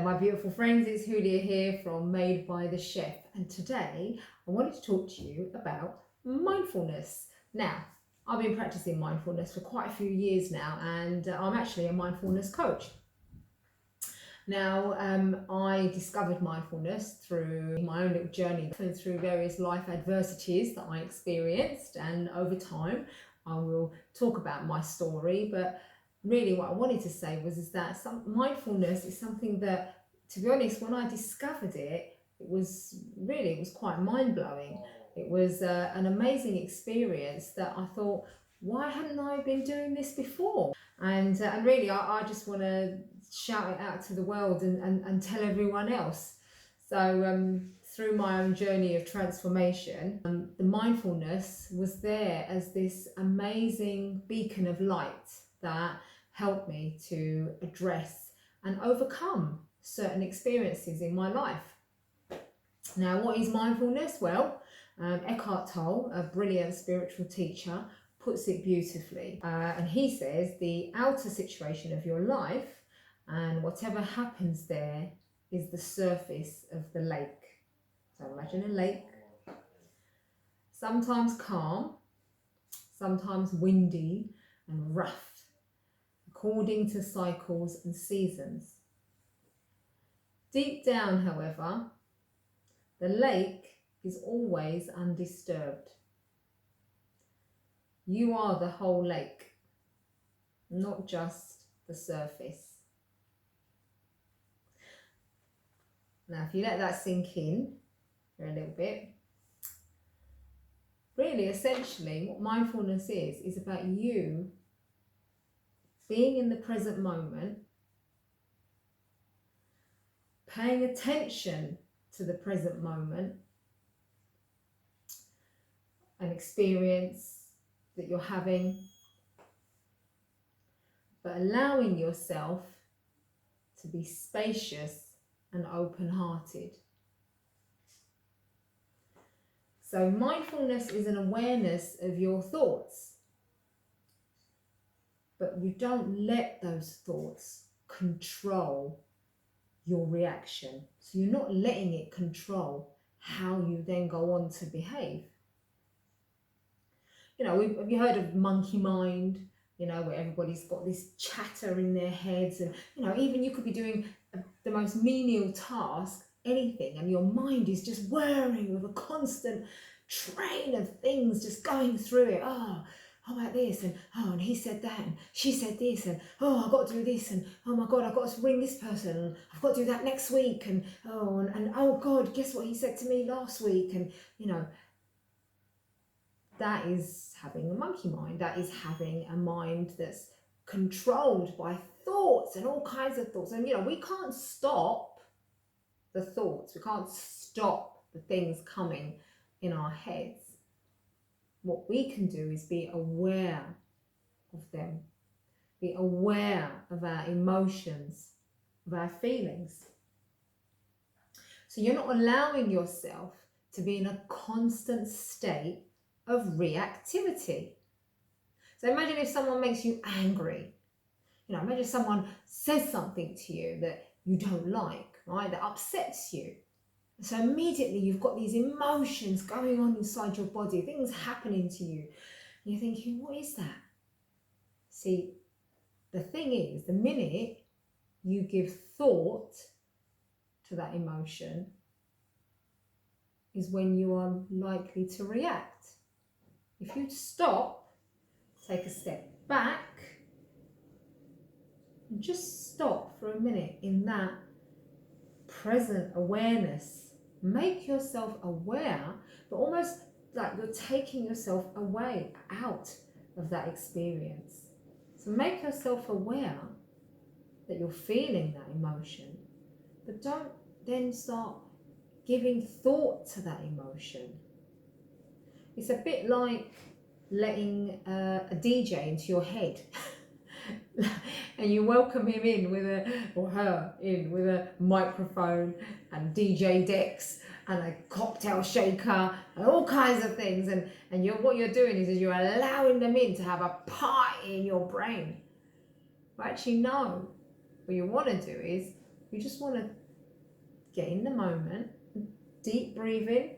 my beautiful friends, it's Hulya here from Made by the Chef, and today I wanted to talk to you about mindfulness. Now, I've been practicing mindfulness for quite a few years now, and I'm actually a mindfulness coach. Now, I discovered mindfulness through my own little journey, through various life adversities that I experienced, and over time I will talk about my story, but really what I wanted to say is that mindfulness is something that, to be honest, when I discovered it, it was quite mind-blowing. It was an amazing experience that I thought, why hadn't I been doing this before? And really I just want to shout it out to the world and tell everyone else. So through my own journey of transformation, the mindfulness was there as this amazing beacon of light that helped me to address and overcome certain experiences in my life. Now, what is mindfulness? Well, Eckhart Tolle, a brilliant spiritual teacher, puts it beautifully. And he says the outer situation of your life and whatever happens there is the surface of the lake. So imagine a lake, sometimes calm, sometimes windy and rough, according to cycles and seasons. Deep down, however, the lake is always undisturbed. You are the whole lake, not just the surface. Now, if you let that sink in for a little bit, really, essentially, what mindfulness is about you being in the present moment, paying attention to the present moment, an experience that you're having, but allowing yourself to be spacious and open-hearted. So mindfulness is an awareness of your thoughts, but you don't let those thoughts control your reaction. So you're not letting it control how you then go on to behave. You know, have you heard of monkey mind? You know, where everybody's got this chatter in their heads, and you know, even you could be doing the most menial task, anything, and your mind is just whirring with a constant train of things just going through it. Oh, how about this? And he said that, and she said this, and oh, I've got to do this, and oh my God, I've got to ring this person, and I've got to do that next week, and oh God, guess what he said to me last week? And you know, that is having a monkey mind. That is having a mind that's controlled by thoughts and all kinds of thoughts. And you know, we can't stop the thoughts. We can't stop the things coming in our heads. What we can do is be aware of them. Be aware of our emotions, of our feelings. So you're not allowing yourself to be in a constant state of reactivity. So imagine if someone makes you angry. You know, imagine someone says something to you that you don't like, right? That upsets you. So immediately you've got these emotions going on inside your body, things happening to you. And you're thinking, what is that? See, the thing is, the minute you give thought to that emotion is when you are likely to react. If you stop, take a step back, and just stop for a minute in that present awareness. Make yourself aware, but almost like you're taking yourself away, out of that experience. So make yourself aware that you're feeling that emotion, but don't then start giving thought to that emotion. It's a bit like letting a DJ into your head and you welcome him in with a microphone and DJ decks and a cocktail shaker and all kinds of things, and what you're doing is you're allowing them in to have a party in your brain. But actually no, what you want to do is You just want to get in the moment. Deep breathing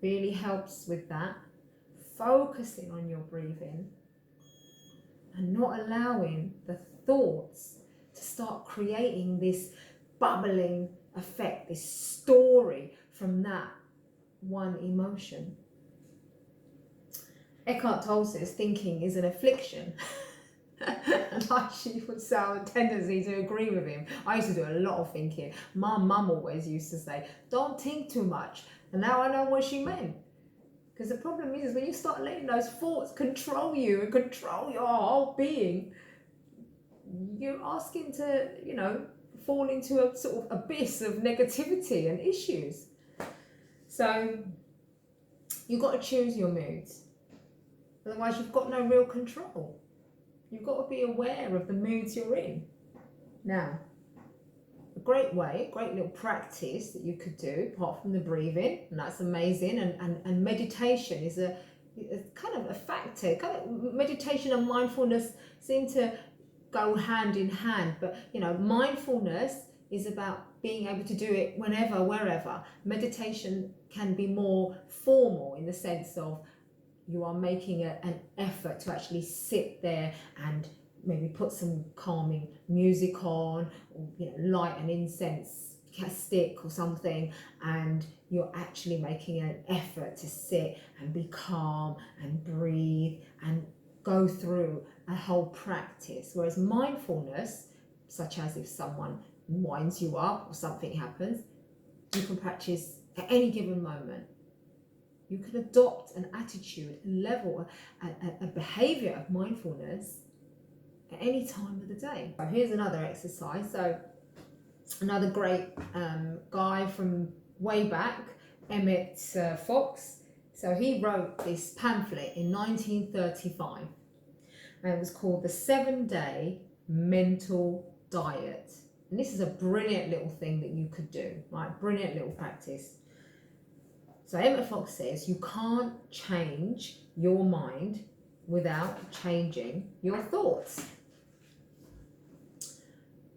really helps with that. Focusing on your breathing and not allowing the thoughts to start creating this bubbling effect, this story from that one emotion. Eckhart Tolle says thinking is an affliction. And she would say, I have a tendency to agree with him. I used to do a lot of thinking. My mum always used to say, don't think too much. And now I know what she meant. Because the problem is when you start letting those thoughts control you and control your whole being, you're asking to, fall into a sort of abyss of negativity and issues. So you've got to choose your moods. Otherwise, you've got no real control. You've got to be aware of the moods you're in. Now, a great little practice that you could do, apart from the breathing, and that's amazing, and meditation is a kind of a factor. Kind of meditation and mindfulness seem to go hand in hand, but mindfulness is about being able to do it whenever, wherever. Meditation can be more formal in the sense of you are making an effort to actually sit there and maybe put some calming music on, or light an incense stick or something, and you're actually making an effort to sit and be calm and breathe and go through a whole practice. Whereas mindfulness, such as if someone winds you up or something happens, you can practice at any given moment. You can adopt an attitude, a level, a behavior of mindfulness at any time of the day. So here's another exercise. So another great guy from way back, Emmet Fox. So he wrote this pamphlet in 1935, and it was called The 7-Day Mental Diet. And this is a brilliant little thing that you could do, right? Brilliant little practice. So Emmet Fox says you can't change your mind without changing your thoughts.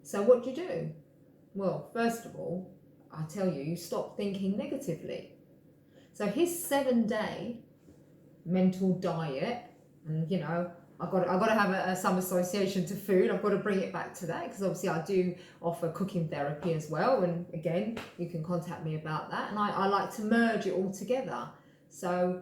So what do you do? Well, first of all, I'll tell you, you stop thinking negatively. So his 7-day mental diet, and I've got to have some association to food. I've got to bring it back to that, because obviously I do offer cooking therapy as well. And again, you can contact me about that. And I like to merge it all together. So,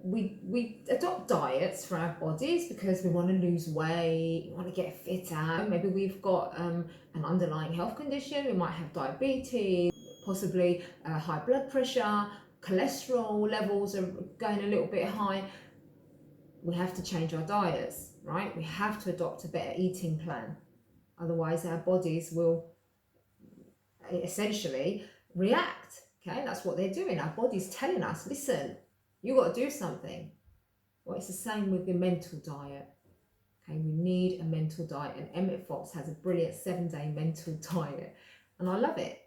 we adopt diets for our bodies because we want to lose weight, we want to get fitter. Maybe we've got an underlying health condition. We might have diabetes, possibly high blood pressure, cholesterol levels are going a little bit high. We have to change our diets, right? We have to adopt a better eating plan. Otherwise, our bodies will essentially react. Okay, that's what they're doing. Our body's telling us, listen, you got to do something. Well, it's the same with the mental diet. Okay, we need a mental diet. And Emmet Fox has a brilliant 7-day mental diet. And I love it,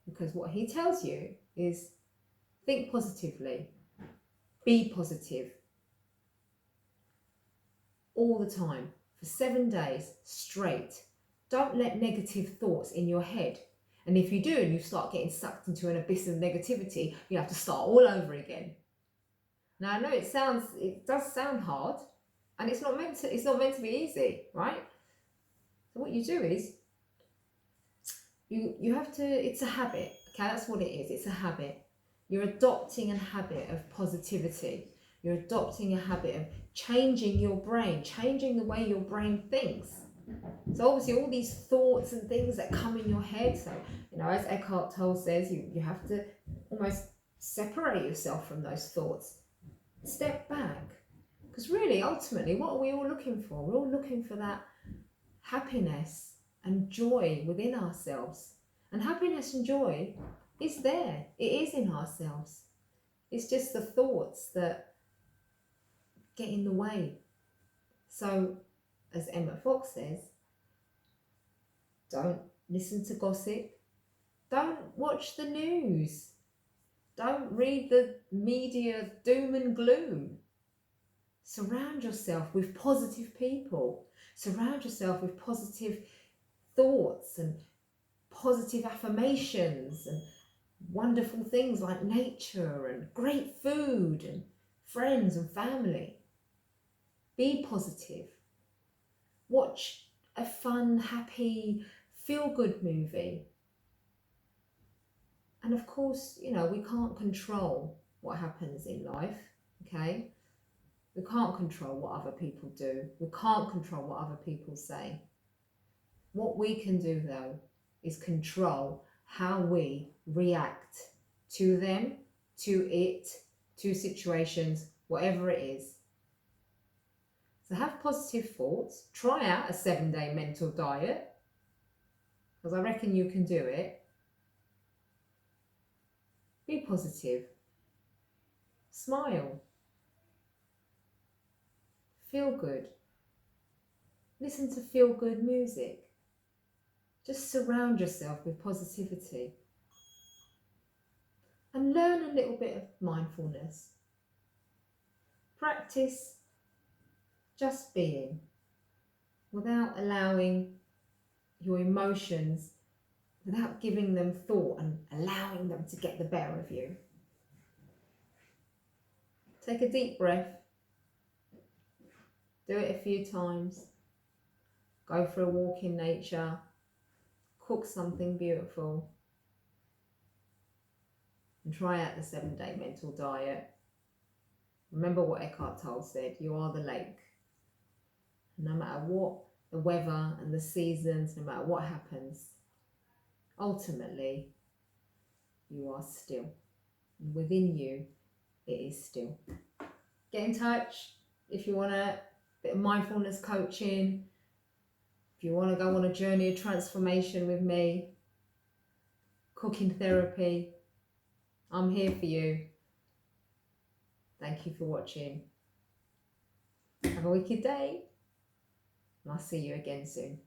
because what he tells you is think positively, be positive, all the time for 7 days straight. Don't let negative thoughts in your head. And if you do, and you start getting sucked into an abyss of negativity, you have to start all over again. Now I know it does sound hard, and it's not meant to be easy, right? So what you do is you have to, it's a habit. Okay, that's what it is. It's a habit. You're adopting a habit of positivity. You're adopting a habit of changing your brain, changing the way your brain thinks. So obviously all these thoughts and things that come in your head, so as Eckhart Tolle says, you have to almost separate yourself from those thoughts. Step back. Because really, ultimately, what are we all looking for? We're all looking for that happiness and joy within ourselves. And happiness and joy is there. It is in ourselves. It's just the thoughts that get in the way. So, as Emmet Fox says, don't listen to gossip. Don't watch the news. Don't read the media doom and gloom. Surround yourself with positive people. Surround yourself with positive thoughts and positive affirmations and wonderful things like nature and great food and friends and family. Be positive. Watch a fun, happy, feel-good movie. And of course, you know, we can't control what happens in life, okay? We can't control what other people do. We can't control what other people say. What we can do, though, is control how we react to them, to it, to situations, whatever it is. So have positive thoughts. Try out a 7-day mental diet, because I reckon you can do it. Be positive. Smile. Feel good. Listen to feel good music. Just surround yourself with positivity. And learn a little bit of mindfulness. Practice just being without allowing your emotions, without giving them thought and allowing them to get the better of you. Take a deep breath. Do it a few times. Go for a walk in nature. Cook something beautiful. And try out the 7-day mental diet. Remember what Eckhart Tolle said, you are the lake. No matter what the weather and the seasons, no matter what happens, ultimately, you are still. And within you, it is still. Get in touch if you want a bit of mindfulness coaching, if you want to go on a journey of transformation with me, cooking therapy. I'm here for you. Thank you for watching. Have a wicked day, and I'll see you again soon.